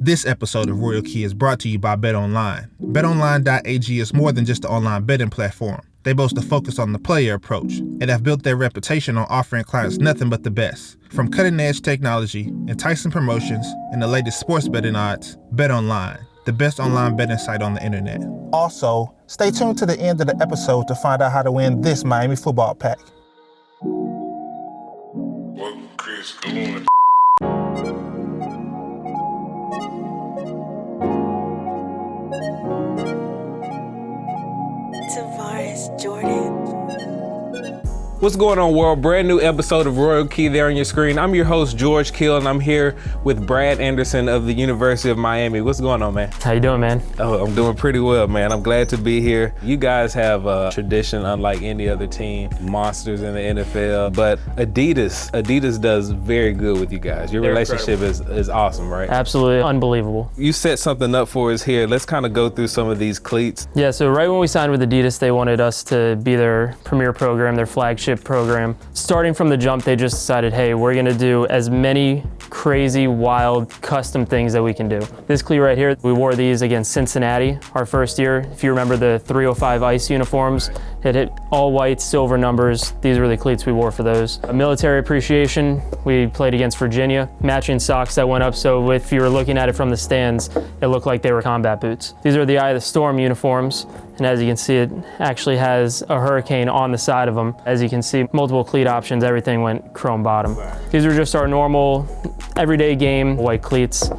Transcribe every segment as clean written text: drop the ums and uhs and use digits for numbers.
This episode of Royal Key is brought to you by BetOnline. BetOnline.ag is more than just an online betting platform. They boast a focus on the player approach and have built their reputation on offering clients nothing but the best. From cutting-edge technology, enticing promotions, and the latest sports betting odds, BetOnline, the best online betting site on the internet. Also, stay tuned to the end of the episode to find out how to win this Miami football pack. Welcome, Chris. Go on. What's going on, world? Brand new episode of Royal Key there on your screen. I'm your host, George Kill, and I'm here with Brad Anderson of the University of Miami. What's going on, man? How you doing, man? Oh, I'm doing pretty well, man. I'm glad to be here. You guys have a tradition unlike any other team, monsters in the NFL, but Adidas does very good with you guys. Your relationship is awesome, right? Absolutely unbelievable. You set something up for us here. Let's kind of go through some of these cleats. Yeah, so right when we signed with Adidas, they wanted us to be their premier program, their flagship program. Starting from the jump, they just decided, hey, we're gonna do as many crazy, wild, custom things that we can do. This cleat right here, we wore these against Cincinnati our first year. If you remember the 305 ice uniforms, it hit all white, silver numbers. These were the cleats we wore for those. A military appreciation, we played against Virginia. Matching socks that went up, so if you were looking at it from the stands, it looked like they were combat boots. These are the Eye of the Storm uniforms. And as you can see, it actually has a hurricane on the side of them. As you can see, multiple cleat options, everything went chrome bottom. These are just our normal, everyday game, white cleats.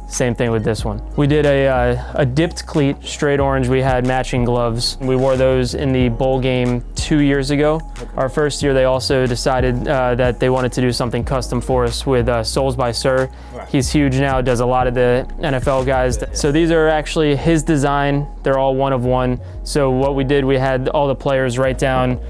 Same thing with this one. We did a dipped cleat, straight orange. We had matching gloves. We wore those in the bowl game 2 years ago. Our first year, they also decided that they wanted to do something custom for us with Soles by Sir. He's huge now, does a lot of the NFL guys. So these are actually his design. They're all one of one. So what we did, we had all the players write down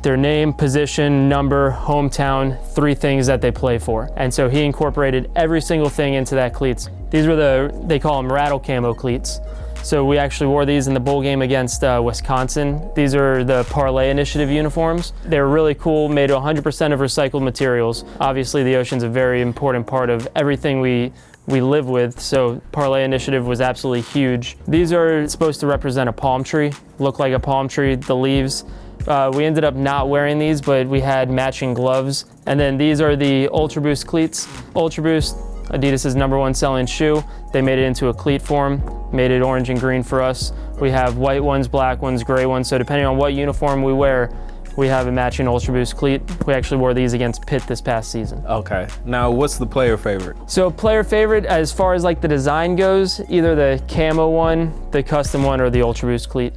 their name, position, number, hometown, 3 things that they play for. And so he incorporated every single thing into that cleats. These were they call them rattle camo cleats. So we actually wore these in the bowl game against Wisconsin. These are the Parlay Initiative uniforms. They're really cool, made 100% of recycled materials. Obviously the ocean's a very important part of everything we live with, so Parlay Initiative was absolutely huge. These are supposed to represent a palm tree, look like a palm tree, the leaves. We ended up not wearing these, but we had matching gloves. And then these are the Ultra Boost cleats. Ultra Boost, Adidas' #1 selling shoe. They made it into a cleat form, made it orange and green for us. We have white ones, black ones, gray ones. So depending on what uniform we wear, we have a matching Ultra Boost cleat. We actually wore these against Pitt this past season. Okay, now what's the player favorite? So player favorite, as far as like the design goes, either the camo one, the custom one, or the Ultra Boost cleat.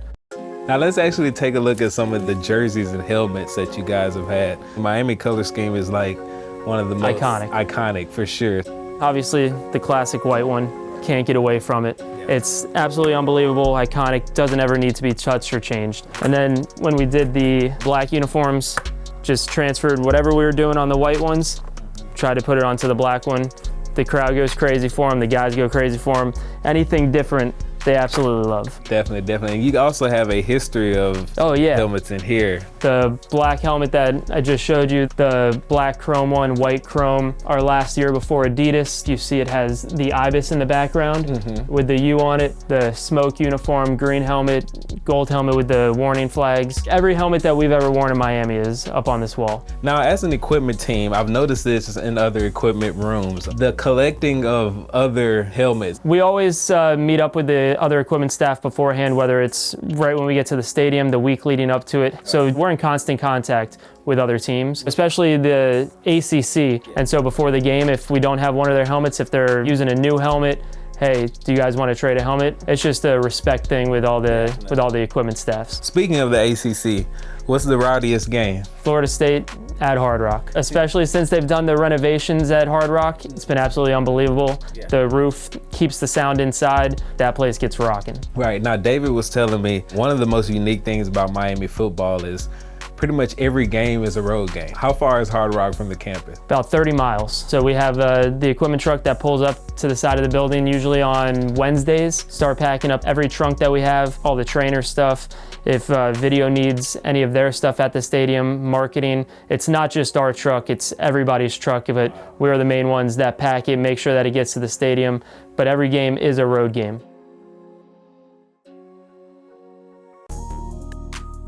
Now let's actually take a look at some of the jerseys and helmets that you guys have had. Miami color scheme is like one of the most iconic for sure. Obviously the classic white one, can't get away from it. It's absolutely unbelievable, iconic, doesn't ever need to be touched or changed. And then when we did the black uniforms, just transferred whatever we were doing on the white ones, tried to put it onto the black one. The crowd goes crazy for them, the guys go crazy for them. Anything different, they absolutely love. Definitely. You also have a history of helmets in here. The black helmet that I just showed you, the black chrome one, white chrome. Our last year before Adidas, you see it has the ibis in the background with the U on it, the smoke uniform, green helmet, gold helmet with the warning flags. Every helmet that we've ever worn in Miami is up on this wall. Now, as an equipment team, I've noticed this in other equipment rooms, the collecting of other helmets. We always meet up with the other equipment staff beforehand, whether it's right when we get to the stadium, the week leading up to it. So we're in constant contact with other teams, especially the ACC. And so before the game, if we don't have one of their helmets, if they're using a new helmet, hey, do you guys want to trade a helmet? It's just a respect thing with all the equipment staffs. Speaking of the ACC, what's the rowdiest game? Florida State at Hard Rock, especially since they've done the renovations at Hard Rock. It's been absolutely unbelievable. The roof keeps the sound inside. That place gets rocking. Right, now David was telling me one of the most unique things about Miami football is pretty much every game is a road game. How far is Hard Rock from the campus? About 30 miles. So we have the equipment truck that pulls up to the side of the building usually on Wednesdays. Start packing up every trunk that we have, all the trainer stuff. If video needs any of their stuff at the stadium, marketing, it's not just our truck, it's everybody's truck, but we're the main ones that pack it, make sure that it gets to the stadium. But every game is a road game.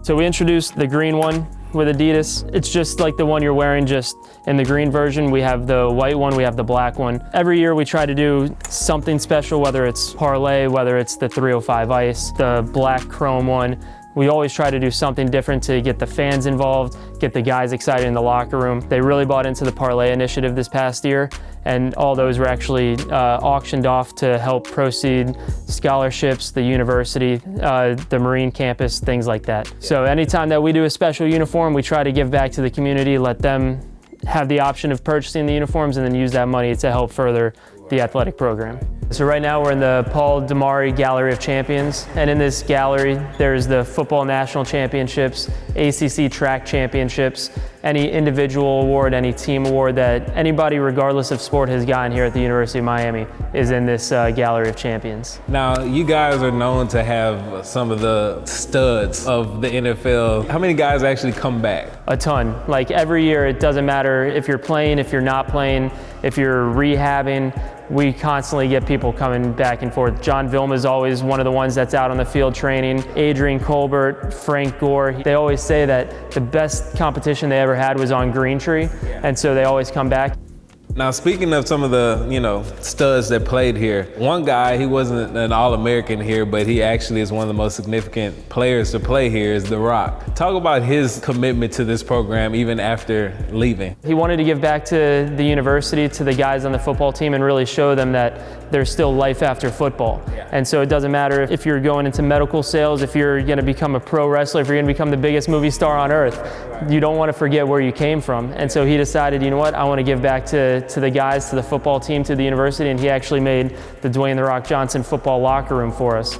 So we introduced the green one with Adidas. It's just like the one you're wearing, just in the green version. We have the white one, we have the black one. Every year we try to do something special, whether it's parlay, whether it's the 305 ice, the black chrome one. We always try to do something different to get the fans involved, get the guys excited in the locker room. They really bought into the parlay initiative this past year, and all those were actually auctioned off to help proceed scholarships, the university, the Marine campus, things like that. So anytime that we do a special uniform, we try to give back to the community, let them have the option of purchasing the uniforms and then use that money to help further the athletic program. So right now we're in the Paul Damari Gallery of Champions, and in this gallery there's the Football National Championships, ACC Track Championships, any individual award, any team award that anybody regardless of sport has gotten here at the University of Miami is in this Gallery of Champions. Now, you guys are known to have some of the studs of the NFL. How many guys actually come back? A ton. Like every year, it doesn't matter if you're playing, if you're not playing, if you're rehabbing, we constantly get people coming back and forth. John Vilma is always one of the ones that's out on the field training. Adrian Colbert, Frank Gore. They always say that the best competition they ever had was on Green Tree, and so they always come back. Now, speaking of some of the, studs that played here, one guy, he wasn't an All-American here, but he actually is one of the most significant players to play here, is The Rock. Talk about his commitment to this program even after leaving. He wanted to give back to the university, to the guys on the football team, and really show them that there's still life after football. And so it doesn't matter if you're going into medical sales, if you're gonna become a pro wrestler, if you're gonna become the biggest movie star on earth, you don't wanna forget where you came from. And so he decided, you know what, I wanna give back to the guys, to the football team, to the university, and he actually made the Dwayne "The Rock" Johnson football locker room for us.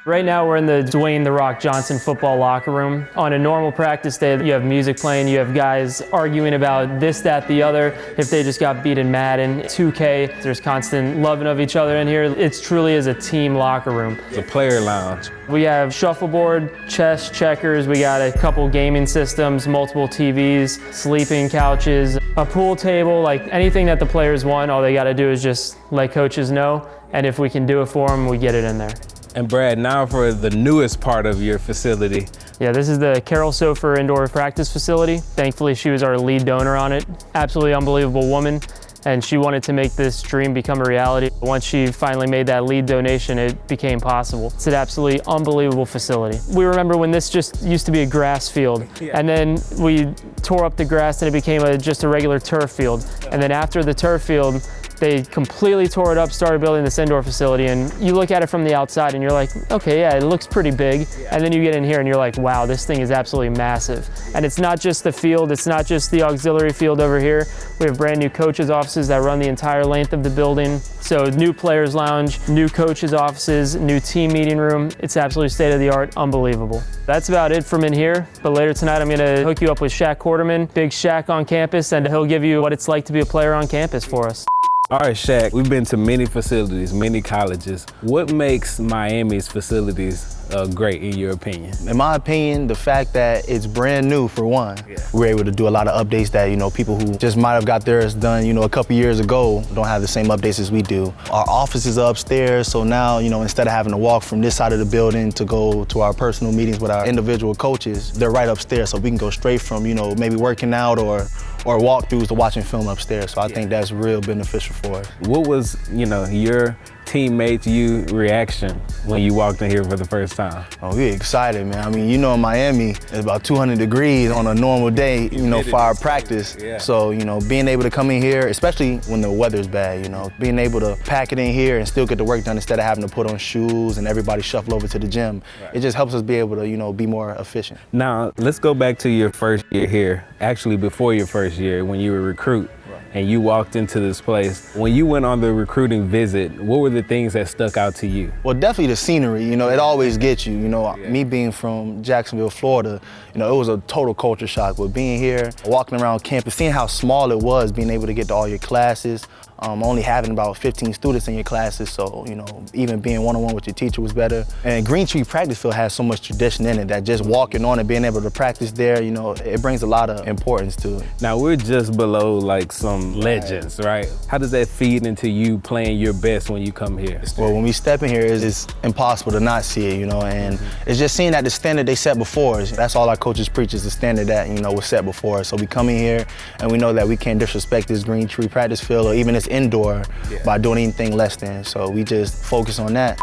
Right now we're in the Dwayne "The Rock" Johnson football locker room. On a normal practice day, you have music playing, you have guys arguing about this, that, the other, if they just got beat in Madden, 2K. There's constant loving of each other in here. It truly is a team locker room. It's a player lounge. We have shuffleboard, chess, checkers, we got a couple gaming systems, multiple TVs, sleeping couches, a pool table, like anything that the players want, all they gotta do is just let coaches know, and if we can do it for them, we get it in there. And Brad, now for the newest part of your facility. Yeah, this is the Carol Sofer indoor practice facility. Thankfully, she was our lead donor on it. Absolutely unbelievable woman, and she wanted to make this dream become a reality. Once she finally made that lead donation, it became possible. It's an absolutely unbelievable facility. We remember when this just used to be a grass field, and then we tore up the grass and it became just a regular turf field. And then after the turf field, they completely tore it up, started building this indoor facility, and you look at it from the outside and you're like, okay, yeah, it looks pretty big. And then you get in here and you're like, wow, this thing is absolutely massive. And it's not just the field, it's not just the auxiliary field over here. We have brand new coaches' offices that run the entire length of the building. So new players' lounge, new coaches' offices, new team meeting room. It's absolutely state-of-the-art, unbelievable. That's about it from in here, but later tonight I'm gonna hook you up with Shaq Quarterman, big Shaq on campus, and he'll give you what it's like to be a player on campus for us. All right, Shaq, we've been to many facilities, many colleges. What makes Miami's facilities great in your opinion? In my opinion, the fact that it's brand new for one. We're able to do a lot of updates that, people who just might have got theirs done, a couple years ago don't have the same updates as we do. Our offices are upstairs, so now, instead of having to walk from this side of the building to go to our personal meetings with our individual coaches, they're right upstairs, so we can go straight from, maybe working out or walkthroughs to watching film upstairs. So I think that's real beneficial for us. What was, your teammates' reaction when you walked in here for the first time? Oh, we're excited, man. I mean, in Miami, it's about 200 degrees on a normal day, for our practice. Yeah. So, being able to come in here, especially when the weather's bad, being able to pack it in here and still get the work done instead of having to put on shoes and everybody shuffle over to the gym. Right. It just helps us be able to, be more efficient. Now, let's go back to your first year here. Actually, before your first year, when you were a recruit. Right. and you walked into this place. When you went on the recruiting visit, what were the things that stuck out to you? Well, definitely the scenery, you know, it always gets you. You know, me being from Jacksonville, Florida, you know, it was a total culture shock. But being here, walking around campus, seeing how small it was, being able to get to all your classes, only having about 15 students in your classes, so, you know, even being one-on-one with your teacher was better. And Green Tree Practice Field has so much tradition in it that just walking on and being able to practice there, you know, it brings a lot of importance to it. Now, we're just below like some legends, right? How does that feed into you playing your best when you come here? Well, when we step in here, it's impossible to not see it, you know, and it's just seeing that the standard they set before us. That's all our coaches preach, is the standard that, you know, was set before us. So we come in here and we know that we can't disrespect this Green Tree Practice Field or even this indoor by doing anything less than. So we just focus on that.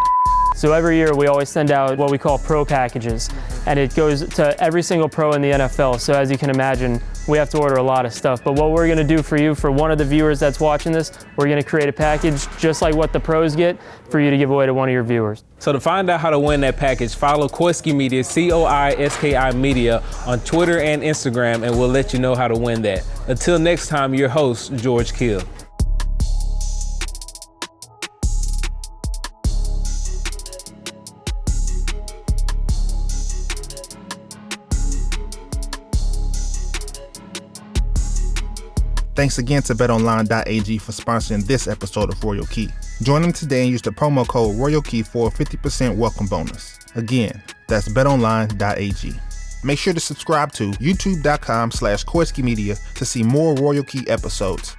So every year we always send out what we call pro packages, and it goes to every single pro in the NFL. So as you can imagine, we have to order a lot of stuff. But what we're gonna do for you, for one of the viewers that's watching this, we're gonna create a package just like what the pros get for you to give away to one of your viewers. So to find out how to win that package, follow Koiski Media, Koiski Media on Twitter and Instagram, and we'll let you know how to win that. Until next time, your host, George Kill. Thanks again to betonline.ag for sponsoring this episode of Royal Key. Join them today and use the promo code RoyalKey for a 50% welcome bonus. Again, that's betonline.ag. Make sure to subscribe to youtube.com/Koiski Media to see more Royal Key episodes.